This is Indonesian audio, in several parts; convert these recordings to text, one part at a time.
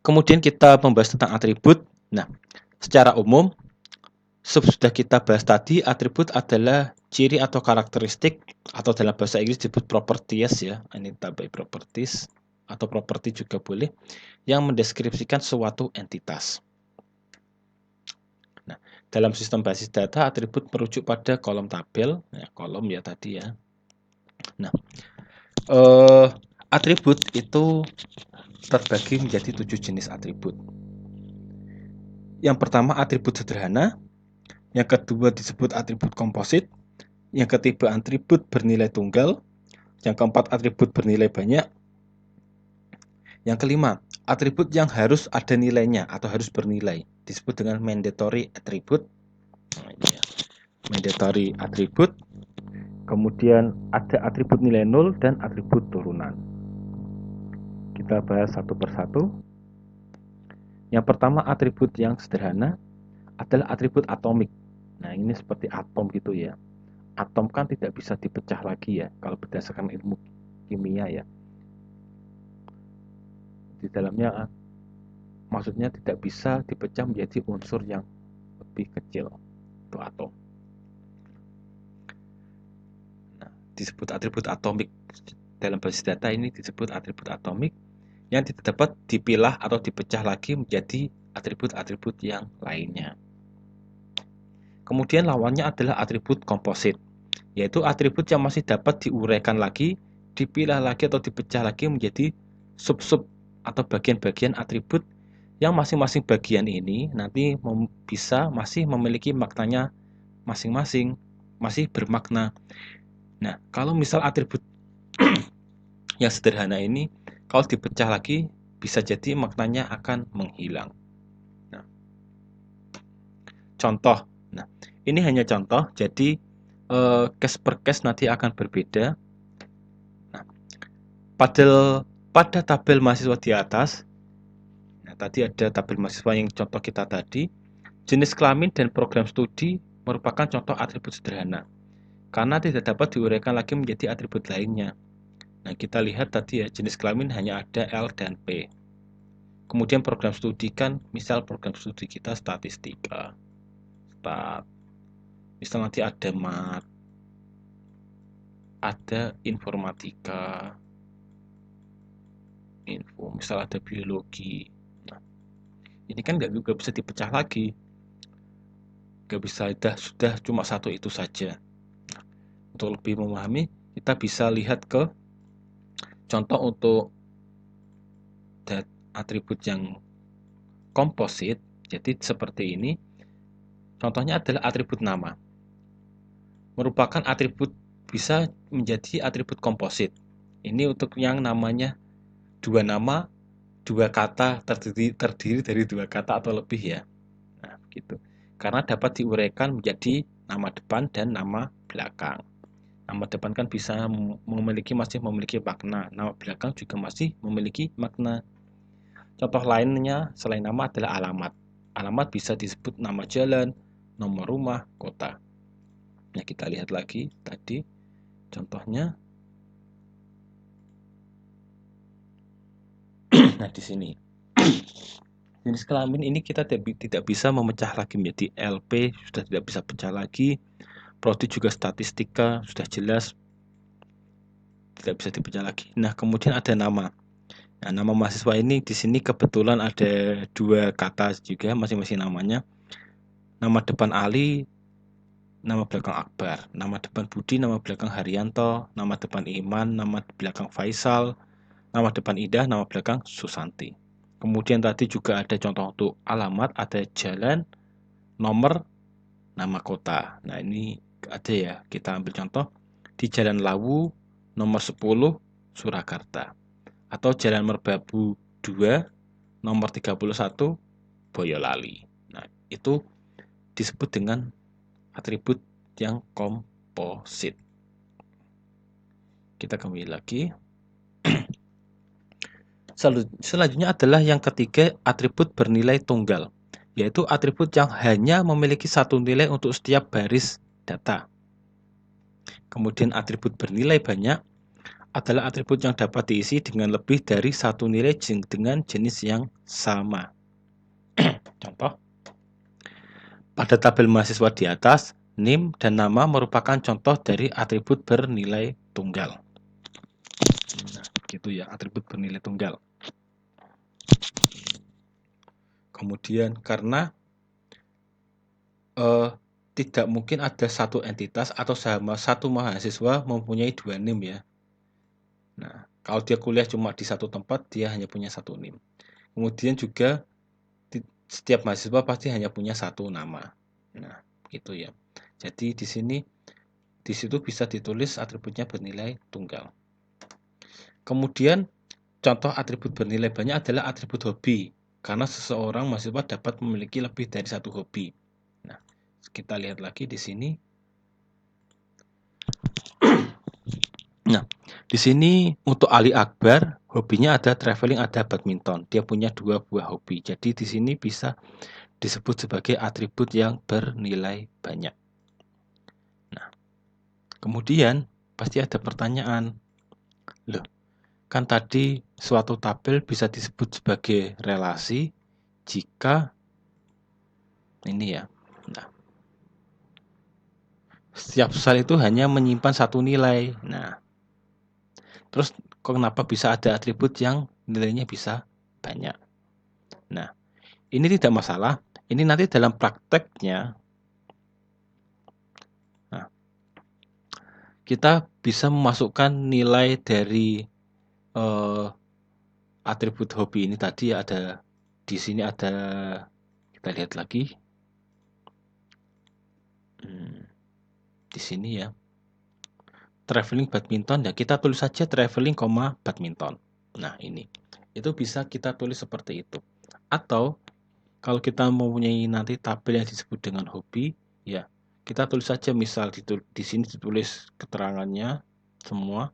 Kemudian kita membahas tentang atribut. Nah, secara umum, sudah kita bahas tadi, atribut adalah ciri atau karakteristik, atau dalam bahasa Inggris disebut properties ya. Ini tambah properties atau properti juga boleh, yang mendeskripsikan suatu entitas. Nah, dalam sistem basis data, atribut merujuk pada kolom tabel, ya, kolom ya tadi ya. Nah, atribut itu terbagi menjadi 7 jenis atribut. Yang pertama atribut sederhana, yang kedua disebut atribut komposit, yang ketiga atribut bernilai tunggal, yang keempat atribut bernilai banyak, yang kelima atribut yang harus ada nilainya atau harus bernilai disebut dengan mandatory attribute. Mandatory attribute. Kemudian ada atribut nilai 0 dan atribut turunan. Kita bahas satu persatu. Yang pertama atribut yang sederhana adalah atribut atomik. Nah, ini seperti atom gitu ya. Atom kan tidak bisa dipecah lagi ya kalau berdasarkan ilmu kimia ya. Di dalamnya maksudnya tidak bisa dipecah menjadi unsur yang lebih kecil, itu atom. Nah, disebut atribut atomik. Dalam basis data ini disebut atribut atomik yang tidak dapat dipilah atau dipecah lagi menjadi atribut-atribut yang lainnya. Kemudian lawannya adalah atribut komposit, yaitu atribut yang masih dapat diuraikan lagi, dipilah lagi atau dipecah lagi menjadi sub-sub atau bagian-bagian atribut yang masing-masing bagian ini nanti bisa masih memiliki maknanya masing-masing, masih bermakna. Nah, kalau misal atribut yang sederhana ini kalau dipecah lagi bisa jadi maknanya akan menghilang. Nah, contoh. Nah, ini hanya contoh, jadi case per case nanti akan berbeda. Nah, pada tabel mahasiswa di atas, nah, tadi ada tabel mahasiswa yang contoh kita tadi, jenis kelamin dan program studi merupakan contoh atribut sederhana, karena tidak dapat diuraikan lagi menjadi atribut lainnya. Nah, kita lihat tadi ya, jenis kelamin hanya ada L dan P. Kemudian program studi kan, misal program studi kita statistika. Misal nanti ada mat, ada informatika, info, misal ada biologi. Nah, ini kan nggak bisa dipecah lagi. Nggak bisa, sudah cuma satu itu saja. Nah, untuk lebih memahami, kita bisa lihat ke contoh untuk atribut yang komposit. Jadi seperti ini. Contohnya adalah atribut nama. Merupakan atribut, bisa menjadi atribut komposit. Ini untuk yang namanya dua nama, dua kata, terdiri dari dua kata atau lebih ya. Nah, gitu. Karena dapat diuraikan menjadi nama depan dan nama belakang. Nama depan kan bisa masih memiliki makna, nama belakang juga masih memiliki makna. Contoh lainnya selain nama adalah alamat. Alamat bisa disebut nama jalan, nomor rumah, kota. Nah, kita lihat lagi tadi contohnya. Nah, di sini jenis kelamin ini kita tidak bisa memecah lagi menjadi LP, sudah tidak bisa pecah lagi. Prodi juga statistika, sudah jelas tidak bisa dipecah lagi. Nah, kemudian ada nama. Nah, nama mahasiswa ini di sini kebetulan ada dua kata juga masing-masing namanya. Nama depan Ali, nama belakang Akbar. Nama depan Budi, nama belakang Haryanto. Nama depan Iman, nama belakang Faisal. Nama depan Ida, nama belakang Susanti. Kemudian tadi juga ada contoh untuk alamat, ada jalan, nomor, nama kota. Nah, ini ada ya, kita ambil contoh di Jalan Lawu nomor 10 Surakarta, atau Jalan Merbabu 2 nomor 31 Boyolali. Nah, itu disebut dengan atribut yang komposit. Kita kembali lagi. Selanjutnya adalah yang ketiga, atribut bernilai tunggal, yaitu atribut yang hanya memiliki satu nilai untuk setiap baris data. Kemudian atribut bernilai banyak adalah atribut yang dapat diisi dengan lebih dari satu nilai dengan jenis yang sama. Contoh, pada tabel mahasiswa di atas, NIM dan nama merupakan contoh dari atribut bernilai tunggal. Nah, gitu ya, atribut bernilai tunggal. Kemudian karena tidak mungkin ada satu entitas atau sama satu mahasiswa mempunyai dua NIM ya. Nah, kalau dia kuliah cuma di satu tempat, dia hanya punya satu NIM. Kemudian juga setiap mahasiswa pasti hanya punya satu nama. Nah, gitu ya. Jadi di situ bisa ditulis atributnya bernilai tunggal. Kemudian contoh atribut bernilai banyak adalah atribut hobi, karena seseorang mahasiswa dapat memiliki lebih dari satu hobi. Nah, kita lihat lagi di sini. Nah, di sini untuk Ali Akbar, hobinya ada traveling, ada badminton. Dia punya 2 buah hobi. Jadi di sini bisa disebut sebagai atribut yang bernilai banyak. Nah, kemudian pasti ada pertanyaan. Loh, kan tadi suatu tabel bisa disebut sebagai relasi jika ini ya. Nah, setiap sel itu hanya menyimpan satu nilai. Nah, terus kenapa bisa ada atribut yang nilainya bisa banyak? Nah, ini tidak masalah. Ini nanti dalam prakteknya, nah, kita bisa memasukkan nilai dari atribut hobi ini tadi ada di sini ada, kita lihat lagi di sini ya, traveling badminton ya, kita tulis saja traveling, badminton. Nah, ini itu bisa kita tulis seperti itu. Atau kalau kita mempunyai nanti tabel yang disebut dengan hobi, ya kita tulis saja, misal di sini ditulis keterangannya semua,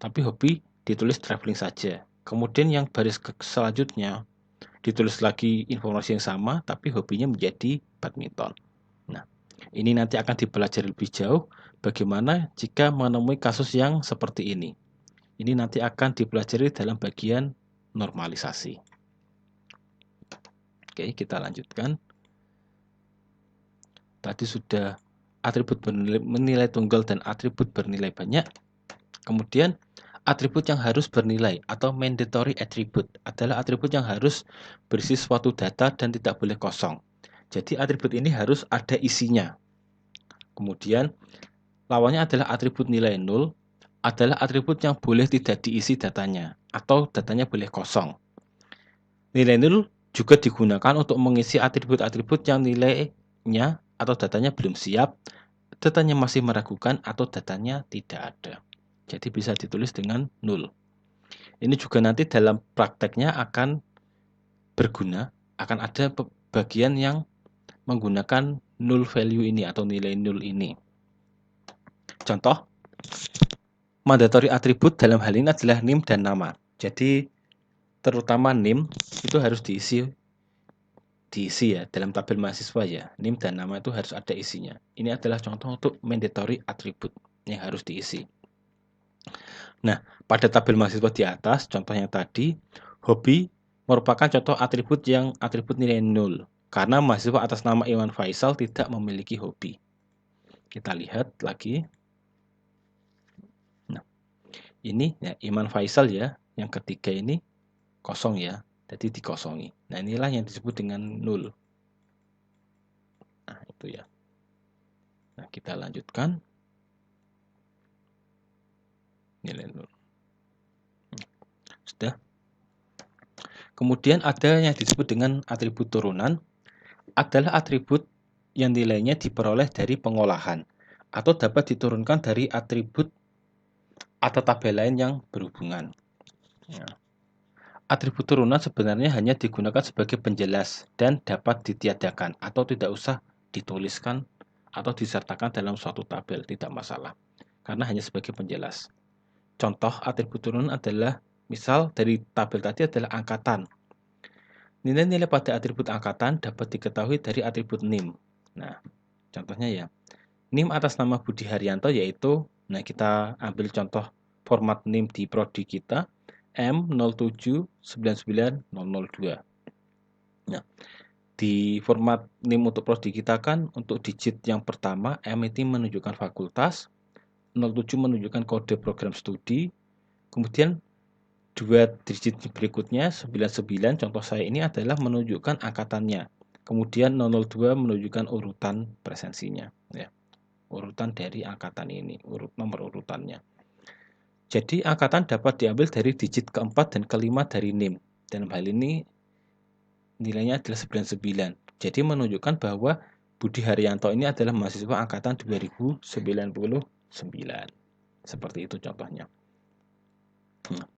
tapi hobi ditulis traveling saja. Kemudian yang baris selanjutnya ditulis lagi informasi yang sama, tapi hobinya menjadi badminton. Nah, ini nanti akan dipelajari lebih jauh bagaimana jika menemui kasus yang seperti ini. Ini nanti akan dipelajari dalam bagian normalisasi. Oke, kita lanjutkan. Tadi sudah atribut bernilai tunggal dan atribut bernilai banyak. Kemudian atribut yang harus bernilai atau mandatory attribute adalah atribut yang harus berisi suatu data dan tidak boleh kosong. Jadi atribut ini harus ada isinya. Kemudian lawannya adalah atribut nilai 0, adalah atribut yang boleh tidak diisi datanya atau datanya boleh kosong. Nilai 0 juga digunakan untuk mengisi atribut-atribut yang nilainya atau datanya belum siap, datanya masih meragukan, atau datanya tidak ada. Jadi bisa ditulis dengan 0. Ini juga nanti dalam prakteknya akan berguna, akan ada bagian yang menggunakan null value ini atau nilai 0 ini. Contoh, mandatory atribut dalam hal ini adalah NIM dan nama. Jadi terutama NIM itu harus diisi ya dalam tabel mahasiswa ya. NIM dan nama itu harus ada isinya. Ini adalah contoh untuk mandatory atribut yang harus diisi. Nah, pada tabel mahasiswa di atas, contohnya tadi, hobi merupakan contoh atribut yang atribut nilai 0 karena mahasiswa atas nama Iwan Faisal tidak memiliki hobi. Kita lihat lagi. Nah, ini ya Iman Faisal ya, yang ketiga ini kosong ya, jadi dikosongi. Nah, inilah yang disebut dengan 0. Nah, itu ya. Nah, kita lanjutkan. Nilai 0. Sudah. Kemudian ada yang disebut dengan atribut turunan, adalah atribut yang nilainya diperoleh dari pengolahan atau dapat diturunkan dari atribut atau tabel lain yang berhubungan. Ya. Atribut turunan sebenarnya hanya digunakan sebagai penjelas dan dapat ditiadakan atau tidak usah dituliskan atau disertakan dalam suatu tabel, tidak masalah, karena hanya sebagai penjelas. Contoh atribut turunan adalah, misal dari tabel tadi adalah angkatan. Nilai-nilai pada atribut angkatan dapat diketahui dari atribut NIM. Nah, contohnya ya, NIM atas nama Budi Haryanto yaitu, nah kita ambil contoh format NIM di prodi kita M0799002. Nah, di format NIM untuk prodi kita kan untuk digit yang pertama M itu menunjukkan fakultas, 07 menunjukkan kode program studi, kemudian dua digit berikutnya 99 contoh saya ini adalah menunjukkan angkatannya, kemudian 002 menunjukkan urutan presensinya, ya, urutan dari angkatan ini, nomor urutannya. Jadi angkatan dapat diambil dari digit keempat dan kelima dari NIM. Dalam hal ini nilainya adalah 99. Jadi menunjukkan bahwa Budi Haryanto ini adalah mahasiswa angkatan 2099. Seperti itu contohnya.